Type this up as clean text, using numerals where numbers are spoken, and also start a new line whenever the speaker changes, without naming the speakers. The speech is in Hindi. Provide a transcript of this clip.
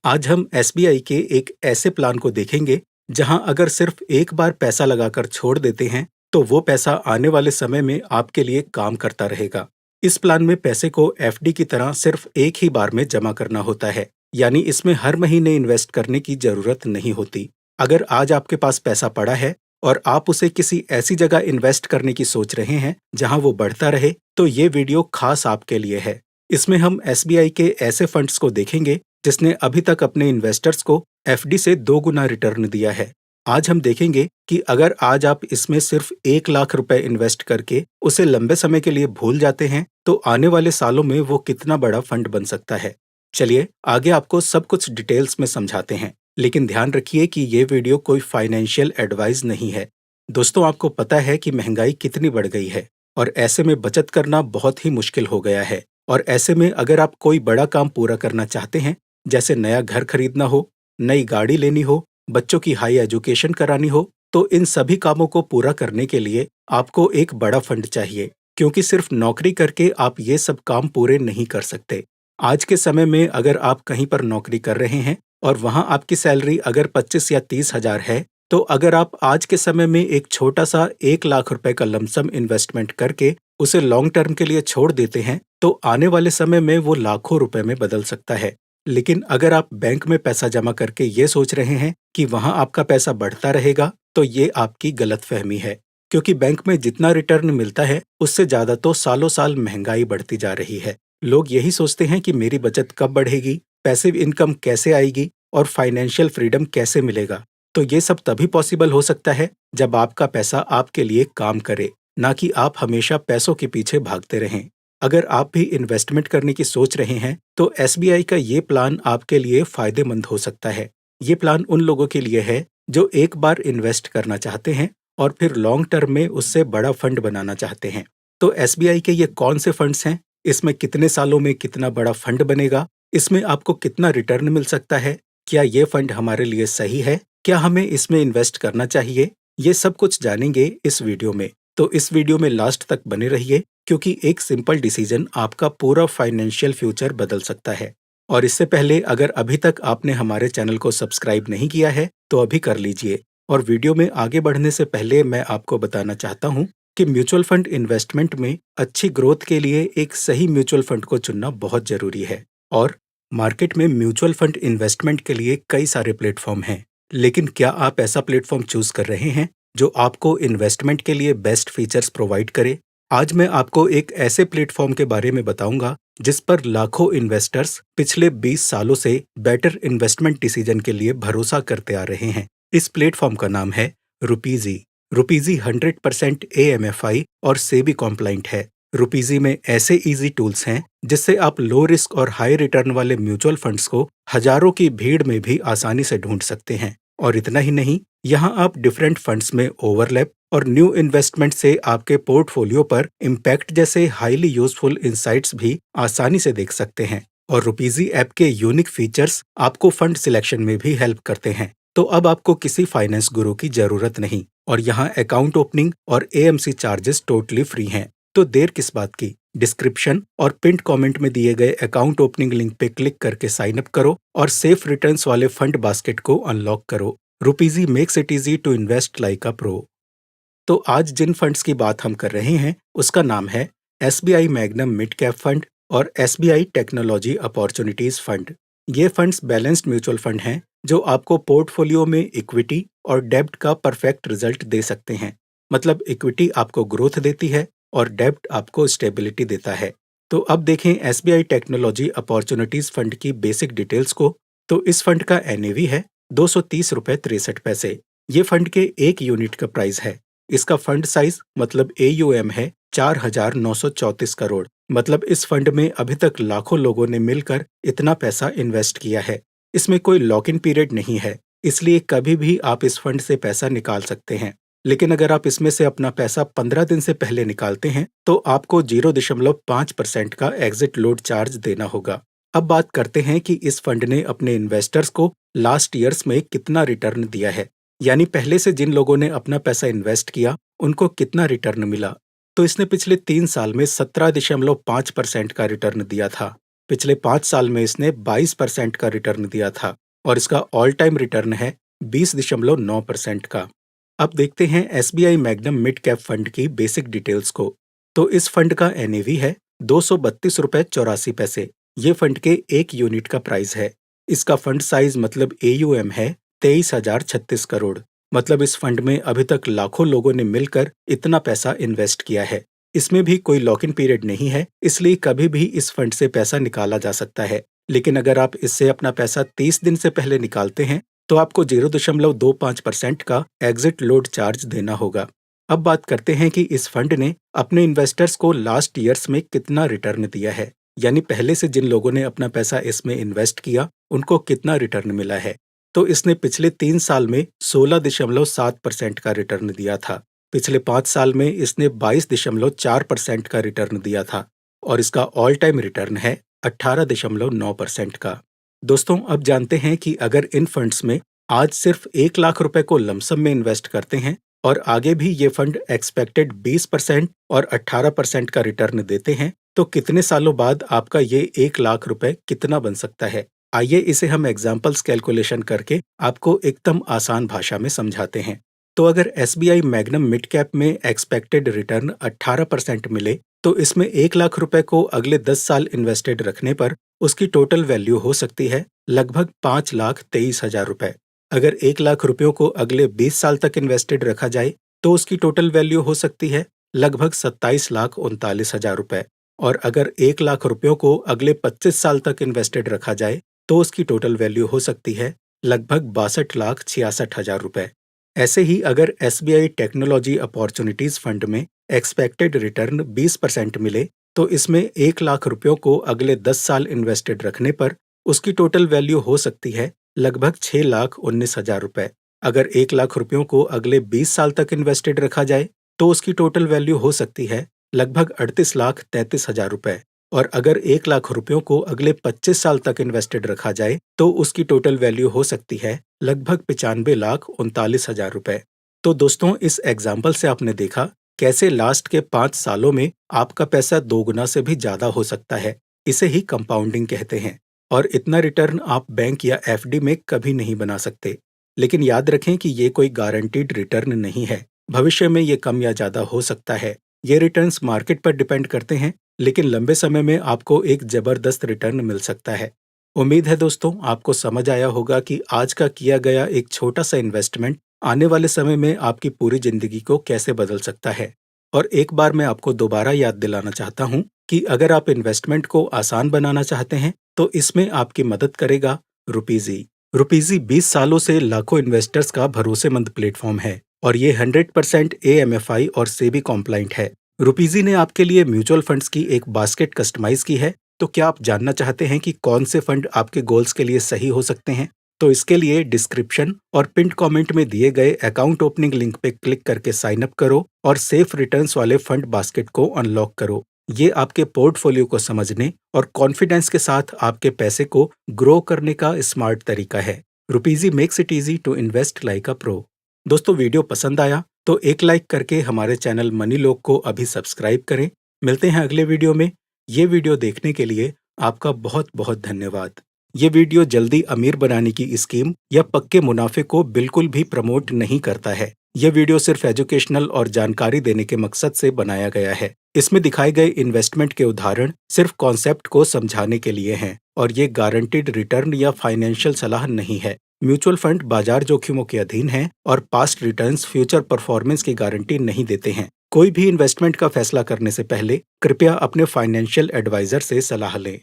आज हम एसबीआई के एक ऐसे प्लान को देखेंगे जहां अगर सिर्फ एक बार पैसा लगाकर छोड़ देते हैं तो वो पैसा आने वाले समय में आपके लिए काम करता रहेगा। इस प्लान में पैसे को एफडी की तरह सिर्फ एक ही बार में जमा करना होता है, यानी इसमें हर महीने इन्वेस्ट करने की जरूरत नहीं होती। अगर आज आपके पास पैसा पड़ा है और आप उसे किसी ऐसी जगह इन्वेस्ट करने की सोच रहे हैं जहां वो बढ़ता रहे, तो ये वीडियो खास आपके लिए है। इसमें हम एसबीआई के ऐसे फंड्स को देखेंगे जिसने अभी तक अपने इन्वेस्टर्स को एफडी से 2 गुना रिटर्न दिया है। आज हम देखेंगे कि अगर आज आप इसमें सिर्फ 1 लाख रुपए इन्वेस्ट करके उसे लंबे समय के लिए भूल जाते हैं तो आने वाले सालों में वो कितना बड़ा फंड बन सकता है। चलिए आगे आपको सब कुछ डिटेल्स में समझाते हैं, लेकिन ध्यान रखिए कि ये वीडियो कोई फाइनेंशियल एडवाइस नहीं है। दोस्तों, आपको पता है कि महंगाई कितनी बढ़ गई है और ऐसे में बचत करना बहुत ही मुश्किल हो गया है। और ऐसे में अगर आप कोई बड़ा काम पूरा करना चाहते हैं, जैसे नया घर खरीदना हो, नई गाड़ी लेनी हो, बच्चों की हाई एजुकेशन करानी हो, तो इन सभी कामों को पूरा करने के लिए आपको एक बड़ा फंड चाहिए, क्योंकि सिर्फ नौकरी करके आप ये सब काम पूरे नहीं कर सकते। आज के समय में अगर आप कहीं पर नौकरी कर रहे हैं और वहां आपकी सैलरी अगर 25 या 30 हजार है, तो अगर आप आज के समय में एक छोटा सा 1 लाख रुपए का लमसम इन्वेस्टमेंट करके उसे लॉन्ग टर्म के लिए छोड़ देते हैं, तो आने वाले समय में वो लाखों रुपए में बदल सकता है। लेकिन अगर आप बैंक में पैसा जमा करके ये सोच रहे हैं कि वहां आपका पैसा बढ़ता रहेगा, तो ये आपकी गलतफहमी है, क्योंकि बैंक में जितना रिटर्न मिलता है उससे ज्यादा तो सालों साल महंगाई बढ़ती जा रही है। लोग यही सोचते हैं कि मेरी बचत कब बढ़ेगी, पैसिव इनकम कैसे आएगी और फाइनेंशियल फ्रीडम कैसे मिलेगा। तो ये सब तभी पॉसिबल हो सकता है जब आपका पैसा आपके लिए काम करे, ना कि आप हमेशा पैसों के पीछे भागते रहें। अगर आप भी इन्वेस्टमेंट करने की सोच रहे हैं, तो एसबीआई का ये प्लान आपके लिए फायदेमंद हो सकता है। ये प्लान उन लोगों के लिए है जो एक बार इन्वेस्ट करना चाहते हैं और फिर लॉन्ग टर्म में उससे बड़ा फंड बनाना चाहते हैं। तो एसबीआई के ये कौन से फंड्स हैं, इसमें कितने सालों में कितना बड़ा फंड बनेगा, इसमें आपको कितना रिटर्न मिल सकता है, क्या ये फंड हमारे लिए सही है, क्या हमें इसमें इन्वेस्ट करना चाहिए, ये सब कुछ जानेंगे इस वीडियो में। तो इस वीडियो में लास्ट तक बने रहिए, क्योंकि एक सिंपल डिसीजन आपका पूरा फाइनेंशियल फ्यूचर बदल सकता है। और इससे पहले अगर अभी तक आपने हमारे चैनल को सब्सक्राइब नहीं किया है तो अभी कर लीजिए। और वीडियो में आगे बढ़ने से पहले मैं आपको बताना चाहता हूँ कि म्यूचुअल फंड इन्वेस्टमेंट में अच्छी ग्रोथ के लिए एक सही म्यूचुअल फंड को चुनना बहुत जरूरी है। और मार्केट में म्यूचुअल फंड इन्वेस्टमेंट के लिए कई सारे प्लेटफॉर्म हैं, लेकिन क्या आप ऐसा प्लेटफॉर्म चूज कर रहे हैं जो आपको इन्वेस्टमेंट के लिए बेस्ट फीचर्स प्रोवाइड करे? आज मैं आपको एक ऐसे प्लेटफॉर्म के बारे में बताऊंगा जिस पर लाखों इन्वेस्टर्स पिछले 20 सालों से बेटर इन्वेस्टमेंट डिसीजन के लिए भरोसा करते आ रहे हैं। इस प्लेटफॉर्म का नाम है रुपीजी। रुपीजी 100% एएमएफआई और सेबी कॉम्प्लाइंट है। रुपीजी में ऐसे इजी टूल्स हैं जिससे आप लो रिस्क और हाई रिटर्न वाले म्यूचुअल फंड्स को हजारों की भीड़ में भी आसानी से ढूंढ सकते हैं। और इतना ही नहीं, यहाँ आप डिफरेंट फंड्स में ओवरलैप और न्यू इन्वेस्टमेंट से आपके पोर्टफोलियो पर इम्पैक्ट जैसे हाईली यूजफुल इंसाइट्स भी आसानी से देख सकते हैं। और रुपीजी ऐप के यूनिक फीचर्स आपको फंड सिलेक्शन में भी हेल्प करते हैं। तो अब आपको किसी फाइनेंस गुरु की जरूरत नहीं, और यहाँ अकाउंट ओपनिंग और एएमसी चार्जेस टोटली फ्री हैं। तो देर किस बात की, डिस्क्रिप्शन और पिंड कमेंट में दिए गए अकाउंट ओपनिंग लिंक पे क्लिक करके साइन अप करो और सेफ रिटर्न्स वाले फंड बास्केट को अनलॉक करो। Rupeezy makes it easy to invest like a pro. तो आज जिन फंड्स की बात हम कर रहे हैं उसका नाम है SBI magnum mid cap fund और एसबीआई टेक्नोलॉजी अपॉर्चुनिटीज फंड। ये फंड्स बैलेंस्ड म्यूचुअल फंड हैं जो आपको पोर्टफोलियो में इक्विटी और डेब्ट का परफेक्ट रिजल्ट दे सकते हैं। मतलब इक्विटी आपको ग्रोथ देती है और डेब्ट आपको स्टेबिलिटी देता है। तो अब देखें एसबीआई टेक्नोलॉजी अपॉर्चुनिटीज फंड की बेसिक डिटेल्स को। तो इस फंड का एनएवी है 230 रुपए 63 पैसे। ये फंड के एक यूनिट का प्राइस है। इसका फंड साइज मतलब एयूएम है 4,934 करोड़। मतलब इस फंड में अभी तक लाखों लोगों ने मिलकर इतना पैसा इन्वेस्ट किया है। इसमें कोई लॉक इन पीरियड नहीं है, इसलिए कभी भी आप इस फंड से पैसा निकाल सकते हैं। लेकिन अगर आप इसमें से अपना पैसा 15 दिन से पहले निकालते हैं तो आपको 0.5% का एग्जिट लोड चार्ज देना होगा। अब बात करते हैं कि इस फंड ने अपने इन्वेस्टर्स को लास्ट ईयर्स में कितना रिटर्न दिया है, यानी पहले से जिन लोगों ने अपना पैसा इन्वेस्ट किया उनको कितना रिटर्न मिला। तो इसने पिछले 3 साल में 17.5% का रिटर्न दिया था। पिछले 5 साल में इसने 22% का रिटर्न दिया था और इसका ऑल टाइम रिटर्न है 20.9% का। अब देखते हैं SBI magnum mid cap fund की बेसिक डिटेल्स को। तो इस फंड का एनएवी है 232 रुपए 84 पैसे। ये फंड के 1 यूनिट का प्राइस है। इसका फंड साइज मतलब एयूएम है 23,036 करोड़। मतलब इस फंड में अभी तक लाखों लोगों ने मिलकर इतना पैसा इन्वेस्ट किया है। इसमें भी कोई लॉक इन पीरियड नहीं है, इसलिए कभी भी इस फंड से पैसा निकाला जा सकता है। लेकिन अगर आप इससे अपना पैसा 30 दिन से पहले निकालते हैं तो आपको 0.25% का एग्जिट लोड चार्ज देना होगा। अब बात करते हैं कि इस फंड ने अपने इन्वेस्टर्स को लास्ट ईयर्स में कितना रिटर्न दिया है, यानी पहले से जिन लोगों ने अपना पैसा इसमें इन्वेस्ट किया उनको कितना रिटर्न मिला है। तो इसने पिछले 3 साल में 16.7% का रिटर्न दिया था। पिछले 5 साल में इसने 22.4% का रिटर्न दिया था और इसका ऑल टाइम रिटर्न है 18.9% का। दोस्तों, अब जानते हैं कि अगर इन फंड्स में आज सिर्फ 1 लाख रुपए को लमसम में इन्वेस्ट करते हैं और आगे भी ये फंड एक्सपेक्टेड 20% और 18% का रिटर्न देते हैं तो कितने सालों बाद आपका ये 1 लाख रुपए कितना बन सकता है। आइए इसे हम एग्जाम्पल्स कैलकुलेशन करके आपको एकदम आसान भाषा में समझाते हैं। तो अगर एसबीआई मैग्नम मिड कैप में एक्सपेक्टेड रिटर्न 18% मिले तो इसमें 1 लाख रुपए को अगले 10 साल इन्वेस्टेड रखने पर उसकी टोटल वैल्यू हो सकती है लगभग 5,23,000 रुपए। अगर 1 लाख रुपयों को अगले 20 साल तक इन्वेस्टेड रखा जाए तो उसकी टोटल वैल्यू हो सकती है लगभग 27,39,000 रुपए। और अगर 1 लाख रुपयों को अगले 25 साल तक इन्वेस्टेड रखा जाए तो उसकी टोटल वैल्यू हो सकती है लगभग 62,66,000 रुपए। ऐसे ही अगर एसबीआई टेक्नोलॉजी अपॉर्चुनिटीज फंड में एक्सपेक्टेड रिटर्न 20% मिले तो इसमें 1 लाख रुपयों को अगले 10 साल इन्वेस्टेड रखने पर उसकी टोटल वैल्यू हो सकती है लगभग 6,19,000 रुपए। अगर 1 लाख रुपयों को अगले 20 साल तक इन्वेस्टेड रखा जाए तो उसकी टोटल वैल्यू हो सकती है लगभग 38,33,000 रुपए। और अगर 1 लाख रुपयों को अगले 25 साल तक इन्वेस्टेड रखा जाए तो उसकी टोटल वैल्यू हो सकती है लगभग 95,39,000 रुपए। तो दोस्तों, इस एग्जाम्पल से आपने देखा कैसे लास्ट के 5 सालों में आपका पैसा 2 गुना से भी ज्यादा हो सकता है। इसे ही कंपाउंडिंग कहते हैं और इतना रिटर्न आप बैंक या एफडी में कभी नहीं बना सकते। लेकिन याद रखें कि ये कोई गारंटीड रिटर्न नहीं है। भविष्य में ये कम या ज्यादा हो सकता है। ये रिटर्न्स मार्केट पर डिपेंड करते हैं, लेकिन लंबे समय में आपको एक जबरदस्त रिटर्न मिल सकता है। उम्मीद है दोस्तों आपको समझ आया होगा कि आज का किया गया एक छोटा सा इन्वेस्टमेंट आने वाले समय में आपकी पूरी जिंदगी को कैसे बदल सकता है। और एक बार मैं आपको दोबारा याद दिलाना चाहता हूँ कि अगर आप इन्वेस्टमेंट को आसान बनाना चाहते हैं तो इसमें आपकी मदद करेगा रुपीजी। रुपीजी 20 सालों से लाखों इन्वेस्टर्स का भरोसेमंद प्लेटफॉर्म है और ये 100% एएमएफआई और सेबी कॉम्प्लाइंट है। रुपीजी ने आपके लिए म्यूचुअल फंड्स की एक बास्केट कस्टमाइज की है। तो क्या आप जानना चाहते हैं कि कौन से फंड आपके गोल्स के लिए सही हो सकते हैं? तो इसके लिए डिस्क्रिप्शन और पिंड कमेंट में दिए गए अकाउंट ओपनिंग लिंक पे क्लिक करके साइन अप करो और सेफ रिटर्न्स वाले फंड बास्केट को अनलॉक करो। ये आपके पोर्टफोलियो को समझने और कॉन्फिडेंस के साथ आपके पैसे को ग्रो करने का स्मार्ट तरीका है। Rupeezy makes it easy to invest like a pro. दोस्तों, वीडियो पसंद आया तो एक लाइक करके हमारे चैनल मनी लोग को अभी सब्सक्राइब करें। मिलते हैं अगले वीडियो में। ये वीडियो देखने के लिए आपका बहुत बहुत धन्यवाद। ये वीडियो जल्दी अमीर बनाने की स्कीम या पक्के मुनाफे को बिल्कुल भी प्रमोट नहीं करता है। ये वीडियो सिर्फ एजुकेशनल और जानकारी देने के मकसद से बनाया गया है। इसमें दिखाए गए इन्वेस्टमेंट के उदाहरण सिर्फ कॉन्सेप्ट को समझाने के लिए हैं और ये गारंटीड रिटर्न या फाइनेंशियल सलाह नहीं है। म्यूचुअल फंड बाजार जोखिमों के अधीन हैं और पास्ट रिटर्न्स फ्यूचर परफॉर्मेंस की गारंटी नहीं देते हैं। कोई भी इन्वेस्टमेंट का फैसला करने से पहले कृपया अपने फाइनेंशियल एडवाइजर से सलाह लें।